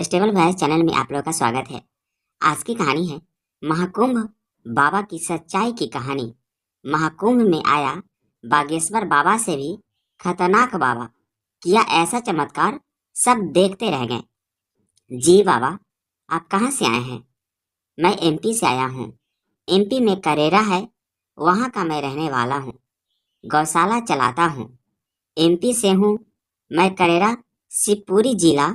Stable voice channel में आप लोगों का स्वागत है। आज की कहानी है महाकुंभ बाबा की सच्चाई की कहानी। महाकुंभ में आया बागेश्वर बाबा से भी खतरनाक बाबा, किया ऐसा चमत्कार सब देखते रह गए। जी बाबा, आप कहाँ से आए हैं? मैं एमपी से आया हूँ। एमपी में करेरा है, वहाँ का मैं रहने वाला हूँ। गौशाला चलाता हूँ। एमपी से हूँ मैं, करेरा शिवपुरी जिला।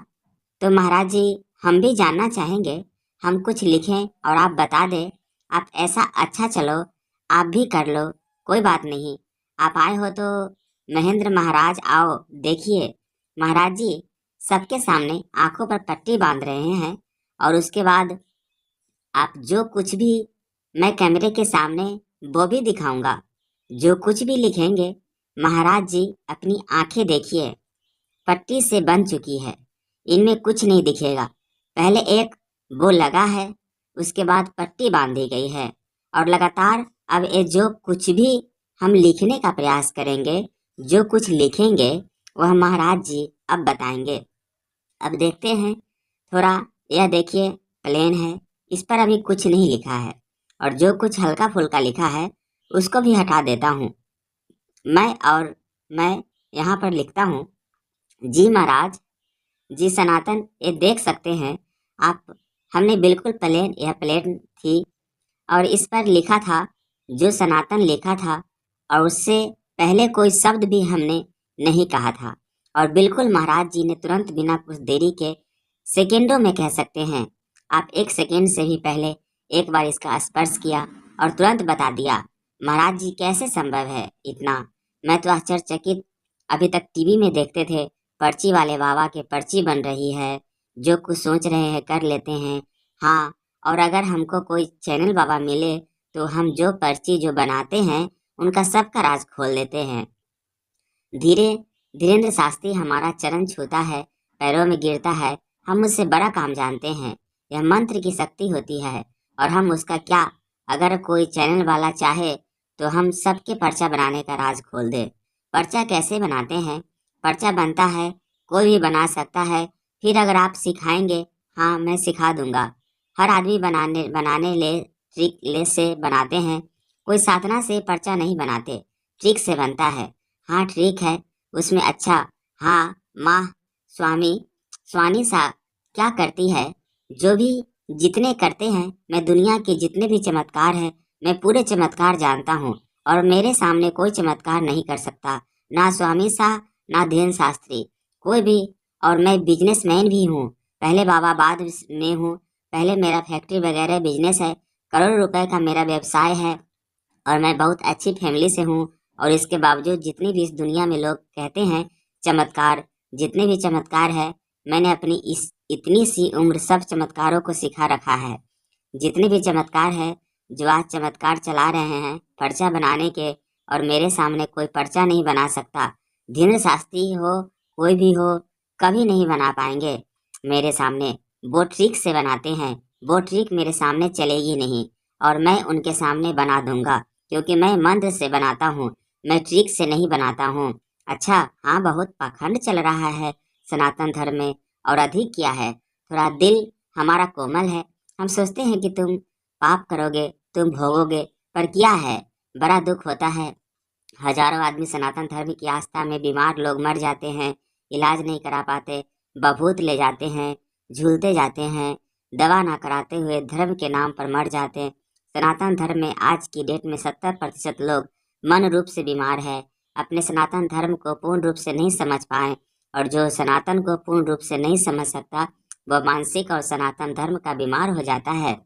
तो महाराज जी, हम भी जानना चाहेंगे। हम कुछ लिखें और आप बता दें। आप ऐसा अच्छा, चलो आप भी कर लो, कोई बात नहीं। आप आए हो तो महेंद्र महाराज आओ देखिए। महाराज जी सबके सामने आंखों पर पट्टी बांध रहे हैं और उसके बाद आप जो कुछ भी, मैं कैमरे के सामने वो भी दिखाऊंगा। जो कुछ भी लिखेंगे महाराज जी अपनी आंखें देखिए, पट्टी से बन चुकी है, इनमें कुछ नहीं दिखेगा। पहले एक वो लगा है, उसके बाद पट्टी बांधी गई है और लगातार अब ये जो कुछ भी हम लिखने का प्रयास करेंगे, जो कुछ लिखेंगे वह महाराज जी अब बताएंगे। अब देखते हैं। थोड़ा यह देखिए, प्लेन है, इस पर अभी कुछ नहीं लिखा है और जो कुछ हल्का फुल्का लिखा है उसको भी हटा देता हूँ मैं। और मैं यहाँ पर लिखता हूँ, जी महाराज जी सनातन, ये देख सकते हैं आप। हमने बिल्कुल प्लेन, यह प्लेन थी और इस पर लिखा था जो सनातन लिखा था, और उससे पहले कोई शब्द भी हमने नहीं कहा था। और बिल्कुल महाराज जी ने तुरंत बिना कुछ देरी के, सेकेंडों में कह सकते हैं, आप एक सेकेंड से भी पहले एक बार इसका स्पर्श किया और तुरंत बता दिया। महाराज जी कैसे संभव है इतना? मैं तो आश्चर्यचकित। अभी तक टीवी में देखते थे पर्ची वाले बाबा के पर्ची बन रही है, जो कुछ सोच रहे हैं कर लेते हैं। हाँ, और अगर हमको कोई चैनल बाबा मिले तो हम जो पर्ची जो बनाते हैं उनका सबका राज खोल देते हैं। धीरे धीरेन्द्र शास्त्री हमारा चरण छूता है, पैरों में गिरता है। हम उससे बड़ा काम जानते हैं। यह मंत्र की शक्ति होती है और हम उसका क्या, अगर कोई चैनल वाला चाहे तो हम सबके पर्चा बनाने का राज खोल दे। पर्चा कैसे बनाते हैं? पर्चा बनता है, कोई भी बना सकता है। फिर अगर आप सिखाएंगे, हाँ मैं सिखा दूंगा। हर आदमी बनाने बनाने ले ट्रिक ले से बनाते हैं। कोई साधना से पर्चा नहीं बनाते, ट्रिक से बनता है। हाँ ठीक है, उसमें अच्छा। हाँ माँ, स्वामी स्वामी सा क्या करती है? जो भी जितने करते हैं, मैं दुनिया के जितने भी चमत्कार हैं, मैं पूरे चमत्कार जानता हूँ और मेरे सामने कोई चमत्कार नहीं कर सकता। ना स्वामी सा, ना धीरेन्द्र शास्त्री, कोई भी। और मैं बिजनेसमैन भी हूँ, पहले बाबा बाद में हूँ। पहले मेरा फैक्ट्री वगैरह बिजनेस है, करोड़ों रुपए का मेरा व्यवसाय है और मैं बहुत अच्छी फैमिली से हूँ। और इसके बावजूद जितनी भी इस दुनिया में लोग कहते हैं चमत्कार, जितने भी चमत्कार है, मैंने अपनी इस इतनी सी उम्र सब चमत्कारों को सिखा रखा है। जितने भी चमत्कार है, जो आज चमत्कार चला रहे हैं पर्चा बनाने के, और मेरे सामने कोई पर्चा नहीं बना सकता। धीरेन्द्र शास्त्री हो, कोई भी हो, कभी नहीं बना पाएंगे मेरे सामने। वो ट्रिक से बनाते हैं, वो ट्रिक मेरे सामने चलेगी नहीं और मैं उनके सामने बना दूंगा, क्योंकि मैं मंत्र से बनाता हूँ, मैं ट्रिक से नहीं बनाता हूँ। अच्छा, हाँ बहुत पाखंड चल रहा है सनातन धर्म में, और अधिक किया है। थोड़ा दिल हमारा कोमल है, हम सोचते हैं कि तुम पाप करोगे, तुम भोगोगे, पर क्या है, बड़ा दुख होता है। हजारों आदमी सनातन धर्म की आस्था में बीमार लोग मर जाते हैं, इलाज नहीं करा पाते, बभूत ले जाते हैं, झूलते जाते हैं, दवा ना कराते हुए धर्म के नाम पर मर जाते हैं। सनातन धर्म में आज की डेट में 70% लोग मन रूप से बीमार है, अपने सनातन धर्म को पूर्ण रूप से नहीं समझ पाए। और जो सनातन को पूर्ण रूप से नहीं समझ सकता, वह मानसिक और सनातन धर्म का बीमार हो जाता है।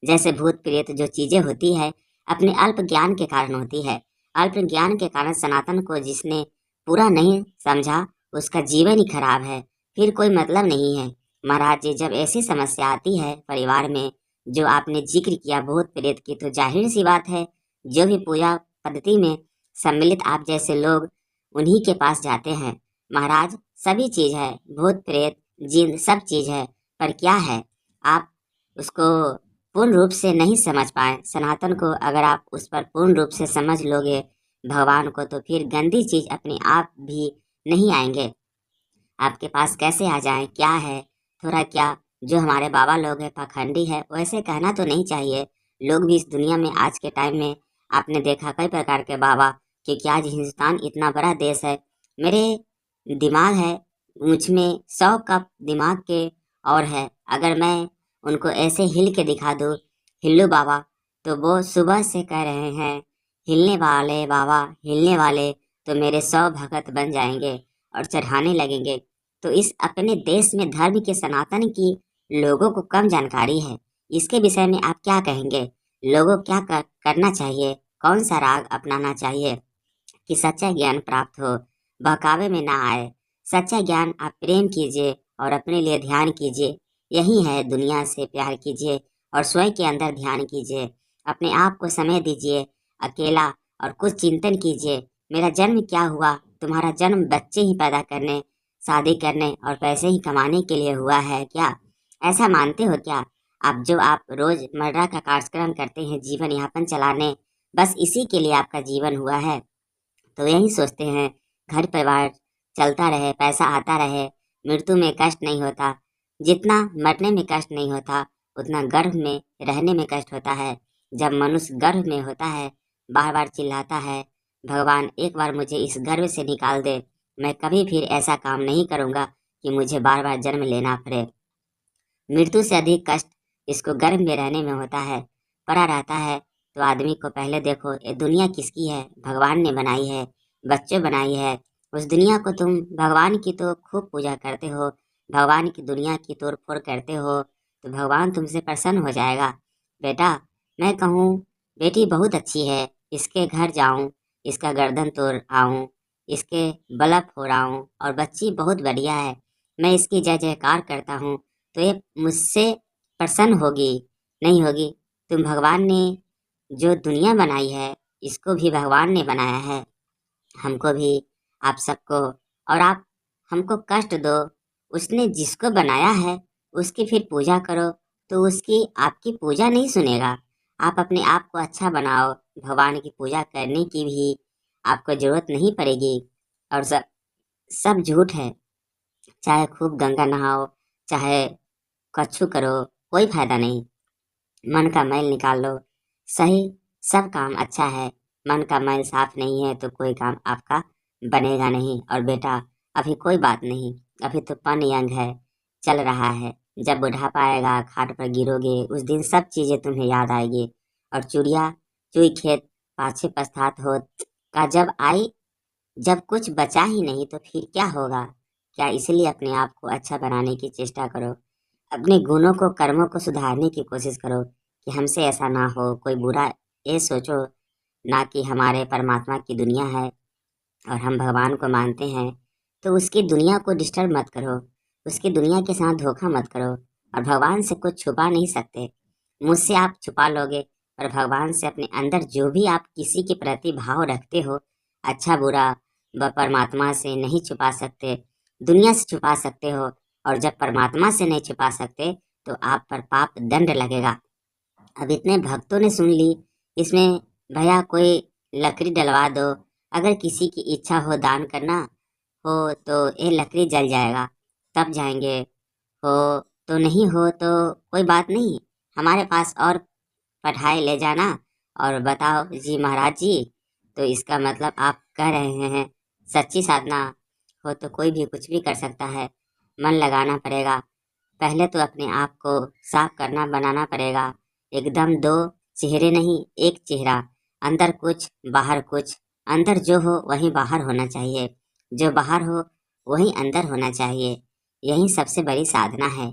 जैसे भूत प्रेत जो चीजें होती है, अपने अल्प ज्ञान के कारण होती है। अल्प ज्ञान के कारण सनातन को जिसने पूरा नहीं समझा, उसका जीवन ही खराब है, फिर कोई मतलब नहीं है। महाराज जी, जब ऐसी समस्या आती है परिवार में, जो आपने जिक्र किया भूत प्रेत की, तो जाहिर सी बात है जो भी पूजा पद्धति में सम्मिलित आप जैसे लोग, उन्हीं के पास जाते हैं। महाराज सभी चीज है, भूत प्रेत जिन सब चीज है, पर क्या है, आप उसको पूर्ण रूप से नहीं समझ पाए। सनातन को अगर आप उस पर पूर्ण रूप से समझ लोगे, भगवान को, तो फिर गंदी चीज अपने आप भी नहीं आएंगे आपके पास। कैसे आ जाए, क्या है, थोड़ा क्या, जो हमारे बाबा लोग हैं पाखंडी है, वैसे कहना तो नहीं चाहिए। लोग भी इस दुनिया में आज के टाइम में आपने देखा कई प्रकार के बाबा, क्योंकि आज हिंदुस्तान इतना बड़ा देश है। मेरे दिमाग है, मुझ में 100 कप दिमाग के और है। अगर मैं उनको ऐसे हिल के दिखा दूँ, हिल्लू बाबा, तो वो सुबह से कह रहे हैं हिलने वाले बाबा, हिलने वाले, तो मेरे 100 भगत बन जाएंगे और चढ़ाने लगेंगे। तो इस अपने देश में धर्म के सनातन की लोगों को कम जानकारी है। इसके विषय में आप क्या कहेंगे? लोगों क्या करना चाहिए? कौन सा राग अपनाना चाहिए कि सच्चा ज्ञान प्राप्त हो, बहकावे में ना आए? सच्चा ज्ञान आप प्रेम कीजिए और अपने लिए ध्यान कीजिए। यही है, दुनिया से प्यार कीजिए और स्वयं के अंदर ध्यान कीजिए। अपने आप को समय दीजिए अकेला और कुछ चिंतन कीजिए। मेरा जन्म क्या हुआ? तुम्हारा जन्म बच्चे ही पैदा करने, शादी करने और पैसे ही कमाने के लिए हुआ है क्या? ऐसा मानते हो क्या? आप रोजमर्रा का कार्यक्रम करते हैं जीवन यापन चलाने, बस इसी के लिए आपका जीवन हुआ है। तो यही सोचते हैं घर परिवार चलता रहे, पैसा आता रहे, मृत्यु में कष्ट नहीं होता। जितना मरने में कष्ट नहीं होता, उतना गर्भ में रहने में कष्ट होता है। जब मनुष्य गर्भ में होता है, बार बार चिल्लाता है, भगवान एक बार मुझे इस गर्भ से निकाल दे, मैं कभी फिर ऐसा काम नहीं करूँगा कि मुझे बार बार जन्म लेना पड़े। मृत्यु से अधिक कष्ट इसको गर्भ में रहने में होता है। पड़ा रहता है तो आदमी को पहले देखो, ये दुनिया किसकी है? भगवान ने बनाई है, बच्चों बनाई है। उस दुनिया को तुम भगवान की तो खूब पूजा करते हो, भगवान की दुनिया की तोड़ फोड़ करते हो, तो भगवान तुमसे प्रसन्न हो जाएगा। बेटा, मैं कहूँ बेटी बहुत अच्छी है, इसके घर जाऊँ, इसका गर्दन तोड़ आऊँ, इसके बलफ फोड़ाऊँ, और बच्ची बहुत बढ़िया है, मैं इसकी जय जयकार करता हूँ, तो ये मुझसे प्रसन्न होगी? नहीं होगी। तुम भगवान ने जो दुनिया बनाई है, इसको भी भगवान ने बनाया है, हमको भी, आप सबको, और आप हमको कष्ट दो। उसने जिसको बनाया है उसकी फिर पूजा करो, तो उसकी आपकी पूजा नहीं सुनेगा। आप अपने आप को अच्छा बनाओ, भगवान की पूजा करने की भी आपको जरूरत नहीं पड़ेगी। और सब सब झूठ है। चाहे खूब गंगा नहाओ, चाहे कछु करो, कोई फायदा नहीं। मन का मैल निकाल लो, सही, सब काम अच्छा है। मन का मैल साफ नहीं है तो कोई काम आपका बनेगा नहीं। और बेटा, अभी कोई बात नहीं, अभी तो पन यंग है, चल रहा है। जब बुढ़ापा आएगा, खाट पर गिरोगे, उस दिन सब चीजें तुम्हें याद आएगी। और चुड़िया चुई खेत पाछे पछतात हो का जब आई, जब कुछ बचा ही नहीं तो फिर क्या होगा? क्या? इसलिए अपने आप को अच्छा बनाने की चेष्टा करो, अपने गुणों को, कर्मों को सुधारने की कोशिश करो कि हमसे ऐसा ना हो, कोई बुरा ये सोचो ना कि हमारे परमात्मा की दुनिया है और हम भगवान को मानते हैं, तो उसकी दुनिया को डिस्टर्ब मत करो, उसकी दुनिया के साथ धोखा मत करो। और भगवान से कुछ छुपा नहीं सकते। मुझसे आप छुपा लोगे, पर भगवान से अपने अंदर जो भी आप किसी के प्रति भाव रखते हो, अच्छा बुरा, वह परमात्मा से नहीं छुपा सकते। दुनिया से छुपा सकते हो, और जब परमात्मा से नहीं छुपा सकते तो आप पर पाप दंड लगेगा। अब इतने भक्तों ने सुन ली, इसमें भैया कोई लकड़ी डलवा दो। अगर किसी की इच्छा हो दान करना हो तो ये लकड़ी जल जाएगा, तब जाएंगे। हो तो नहीं हो तो कोई बात नहीं, हमारे पास और पढ़ाई ले जाना और बताओ जी महाराज जी। तो इसका मतलब आप कह रहे हैं सच्ची साधना हो तो कोई भी कुछ भी कर सकता है, मन लगाना पड़ेगा। पहले तो अपने आप को साफ करना, बनाना पड़ेगा। एकदम दो चेहरे नहीं, एक चेहरा, अंदर कुछ बाहर कुछ। अंदर जो हो वही बाहर होना चाहिए, जो बाहर हो वही अंदर होना चाहिए। यही सबसे बड़ी साधना है।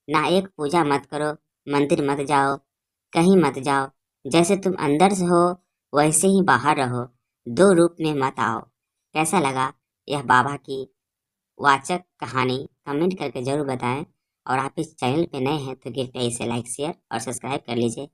ना एक पूजा मत करो, मंदिर मत जाओ, कहीं मत जाओ, जैसे तुम अंदर से हो वैसे ही बाहर रहो, दो रूप में मत आओ। कैसा लगा यह बाबा की वाचक कहानी? कमेंट करके जरूर बताएं। और आप इस चैनल पे नए हैं तो कृपया इसे लाइक शेयर और सब्सक्राइब कर लीजिए।